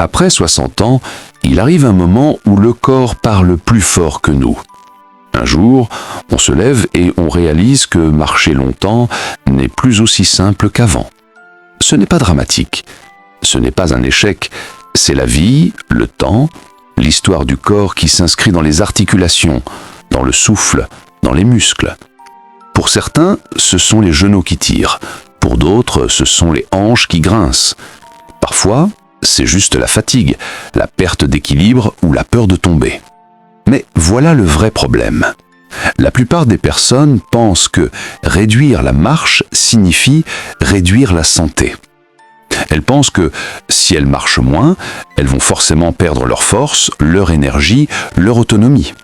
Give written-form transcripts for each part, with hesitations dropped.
Après 60 ans, il arrive un moment où le corps parle plus fort que nous. Un jour, on se lève et on réalise que marcher longtemps n'est plus aussi simple qu'avant. Ce n'est pas dramatique, ce n'est pas un échec, c'est la vie, le temps, l'histoire du corps qui s'inscrit dans les articulations, dans le souffle, dans les muscles. Pour certains, ce sont les genoux qui tirent, pour d'autres, ce sont les hanches qui grincent. Parfois, c'est juste la fatigue, la perte d'équilibre ou la peur de tomber. Mais voilà le vrai problème. La plupart des personnes pensent que réduire la marche signifie réduire la santé. Elles pensent que si elles marchent moins, elles vont forcément perdre leur force, leur énergie, leur autonomie.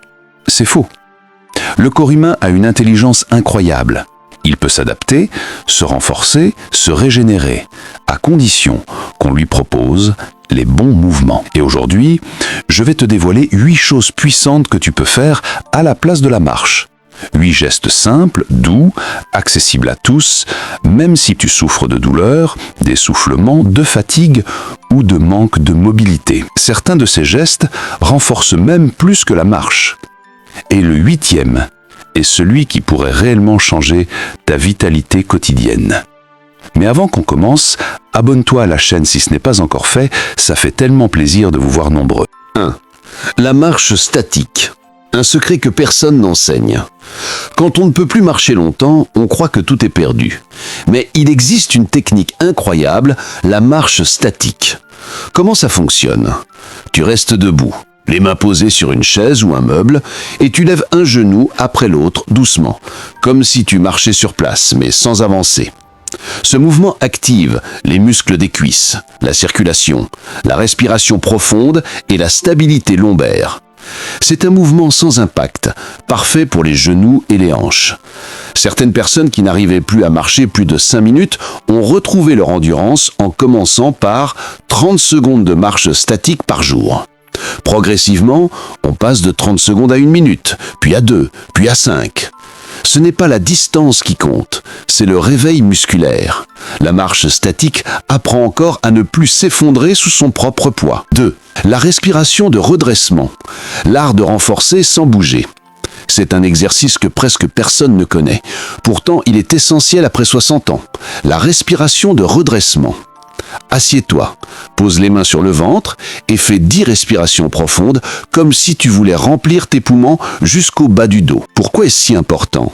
C'est faux. Le corps humain a une intelligence incroyable. Il peut s'adapter, se renforcer, se régénérer, à condition qu'on lui propose les bons mouvements. Et aujourd'hui, je vais te dévoiler 8 choses puissantes que tu peux faire à la place de la marche. 8 gestes simples, doux, accessibles à tous, même si tu souffres de douleurs, d'essoufflement, de fatigue ou de manque de mobilité. Certains de ces gestes renforcent même plus que la marche. Et le 8e est celui qui pourrait réellement changer ta vitalité quotidienne. Mais avant qu'on commence, abonne-toi à la chaîne si ce n'est pas encore fait, ça fait tellement plaisir de vous voir nombreux. 1. La marche statique. Un secret que personne n'enseigne. Quand on ne peut plus marcher longtemps, on croit que tout est perdu. Mais il existe une technique incroyable, la marche statique. Comment ça fonctionne ? Tu restes debout, les mains posées sur une chaise ou un meuble, et tu lèves un genou après l'autre doucement, comme si tu marchais sur place, mais sans avancer. Ce mouvement active les muscles des cuisses, la circulation, la respiration profonde et la stabilité lombaire. C'est un mouvement sans impact, parfait pour les genoux et les hanches. Certaines personnes qui n'arrivaient plus à marcher plus de 5 minutes ont retrouvé leur endurance en commençant par 30 secondes de marche statique par jour. Progressivement, on passe de 30 secondes à 1 minute, puis à 2, puis à 5. Ce n'est pas la distance qui compte, c'est le réveil musculaire. La marche statique apprend encore à ne plus s'effondrer sous son propre poids. 2. La respiration de redressement. L'art de renforcer sans bouger. C'est un exercice que presque personne ne connaît. Pourtant, il est essentiel après 60 ans. La respiration de redressement. Assieds-toi, pose les mains sur le ventre et fais 10 respirations profondes comme si tu voulais remplir tes poumons jusqu'au bas du dos. Pourquoi est-ce si important ?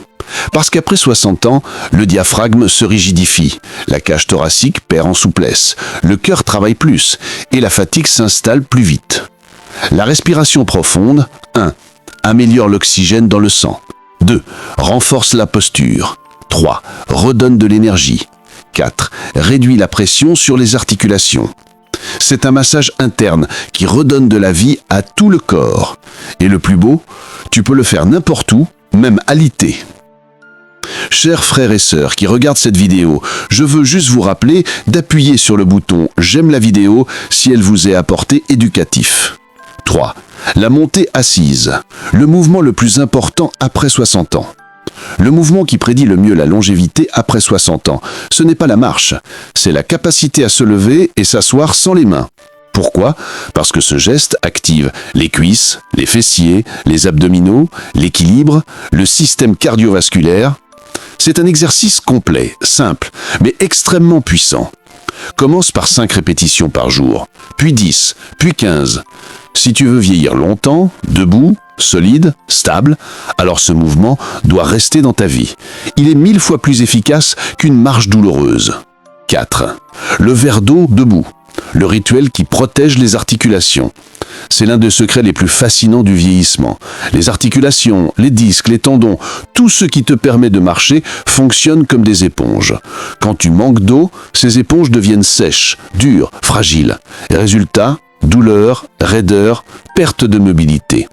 Parce qu'après 60 ans, le diaphragme se rigidifie, la cage thoracique perd en souplesse, le cœur travaille plus et la fatigue s'installe plus vite. La respiration profonde, 1. Améliore l'oxygène dans le sang. 2. Renforce la posture. 3. Redonne de l'énergie. 4. Réduit la pression sur les articulations. C'est un massage interne qui redonne de la vie à tout le corps. Et le plus beau, tu peux le faire n'importe où, même alité. Chers frères et sœurs qui regardent cette vidéo, je veux juste vous rappeler d'appuyer sur le bouton « J'aime la vidéo » si elle vous est apportée éducatif. 3. La montée assise, le mouvement le plus important après 60 ans. Le mouvement qui prédit le mieux la longévité après 60 ans, ce n'est pas la marche, c'est la capacité à se lever et s'asseoir sans les mains. Pourquoi ? Parce que ce geste active les cuisses, les fessiers, les abdominaux, l'équilibre, le système cardiovasculaire. C'est un exercice complet, simple, mais extrêmement puissant. Commence par 5 répétitions par jour, puis 10, puis 15. Si tu veux vieillir longtemps, debout, solide, stable, alors ce mouvement doit rester dans ta vie. Il est 1000 fois plus efficace qu'une marche douloureuse. 4. Le verre d'eau debout. Le rituel qui protège les articulations. C'est l'un des secrets les plus fascinants du vieillissement. Les articulations, les disques, les tendons, tout ce qui te permet de marcher fonctionne comme des éponges. Quand tu manques d'eau, ces éponges deviennent sèches, dures, fragiles. Et résultat, douleur, raideur, perte de mobilité.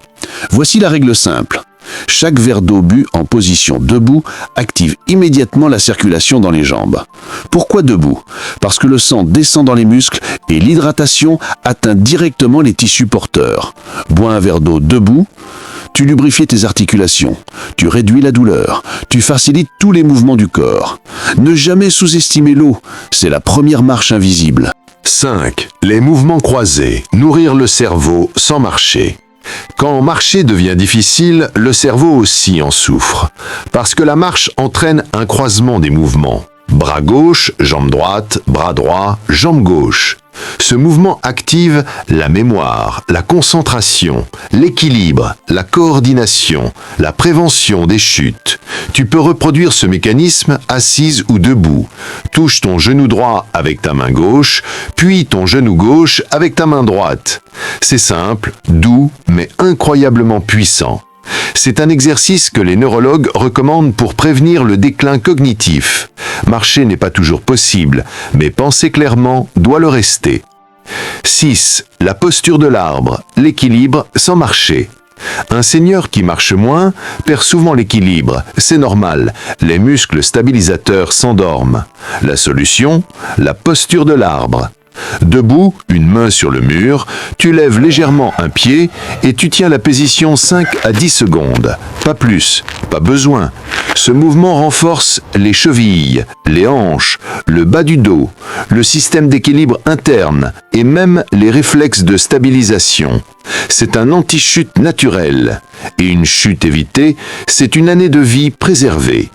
Voici la règle simple. Chaque verre d'eau bu en position debout active immédiatement la circulation dans les jambes. Pourquoi debout ? Parce que le sang descend dans les muscles et l'hydratation atteint directement les tissus porteurs. Bois un verre d'eau debout, tu lubrifies tes articulations, tu réduis la douleur, tu facilites tous les mouvements du corps. Ne jamais sous-estimer l'eau, c'est la première marche invisible. 5. Les mouvements croisés. Nourrir le cerveau sans marcher. Quand marcher devient difficile, le cerveau aussi en souffre. Parce que la marche entraîne un croisement des mouvements. Bras gauche, jambe droite, bras droit, jambe gauche. Ce mouvement active la mémoire, la concentration, l'équilibre, la coordination, la prévention des chutes. Tu peux reproduire ce mécanisme assise ou debout. Touche ton genou droit avec ta main gauche, puis ton genou gauche avec ta main droite. C'est simple, doux, mais incroyablement puissant. C'est un exercice que les neurologues recommandent pour prévenir le déclin cognitif. Marcher n'est pas toujours possible, mais penser clairement doit le rester. 6. La posture de l'arbre, l'équilibre sans marcher. Un senior qui marche moins perd souvent l'équilibre. C'est normal, les muscles stabilisateurs s'endorment. La solution, la posture de l'arbre. Debout, une main sur le mur, tu lèves légèrement un pied et tu tiens la position 5 à 10 secondes. Pas plus, pas besoin. Ce mouvement renforce les chevilles, les hanches, le bas du dos, le système d'équilibre interne et même les réflexes de stabilisation. C'est un anti-chute naturel. Et une chute évitée, c'est une année de vie préservée.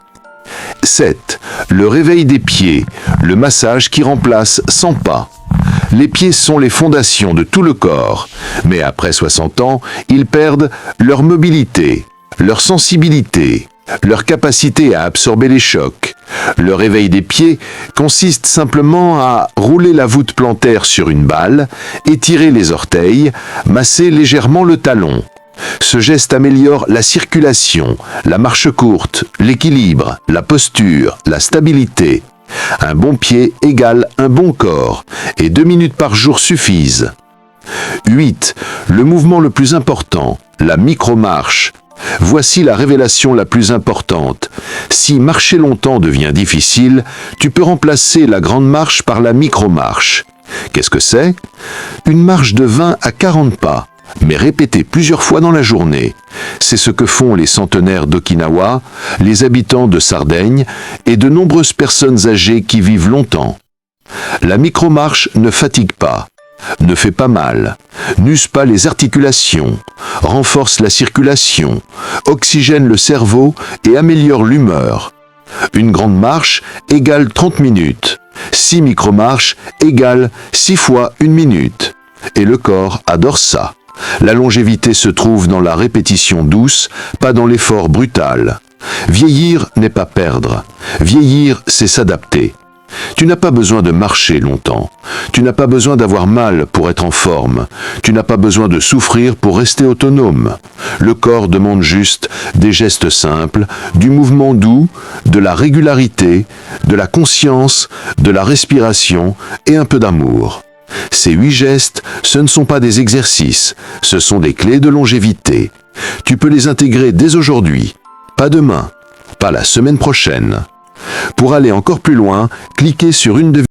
7. Le réveil des pieds, le massage qui remplace 100 pas. Les pieds sont les fondations de tout le corps, mais après 60 ans, ils perdent leur mobilité, leur sensibilité, leur capacité à absorber les chocs. Le réveil des pieds consiste simplement à rouler la voûte plantaire sur une balle, étirer les orteils, masser légèrement le talon. Ce geste améliore la circulation, la marche courte, l'équilibre, la posture, la stabilité. Un bon pied égale un bon corps, et 2 minutes par jour suffisent. 8. Le mouvement le plus important, la micro-marche. Voici la révélation la plus importante. Si marcher longtemps devient difficile, tu peux remplacer la grande marche par la micro-marche. Qu'est-ce que c'est? Une marche de 20 à 40 pas, mais répétée plusieurs fois dans la journée. C'est ce que font les centenaires d'Okinawa, les habitants de Sardaigne et de nombreuses personnes âgées qui vivent longtemps. La micro-marche ne fatigue pas, ne fait pas mal, n'use pas les articulations, renforce la circulation, oxygène le cerveau et améliore l'humeur. Une grande marche égale 30 minutes. 6 micro-marches égale 6 fois 1 minute. Et le corps adore ça. La longévité se trouve dans la répétition douce, pas dans l'effort brutal. Vieillir n'est pas perdre. Vieillir, c'est s'adapter. Tu n'as pas besoin de marcher longtemps. Tu n'as pas besoin d'avoir mal pour être en forme. Tu n'as pas besoin de souffrir pour rester autonome. Le corps demande juste des gestes simples, du mouvement doux, de la régularité, de la conscience, de la respiration et un peu d'amour. Ces 8 gestes, ce ne sont pas des exercices, ce sont des clés de longévité. Tu peux les intégrer dès aujourd'hui, pas demain, pas la semaine prochaine. Pour aller encore plus loin, cliquez sur une de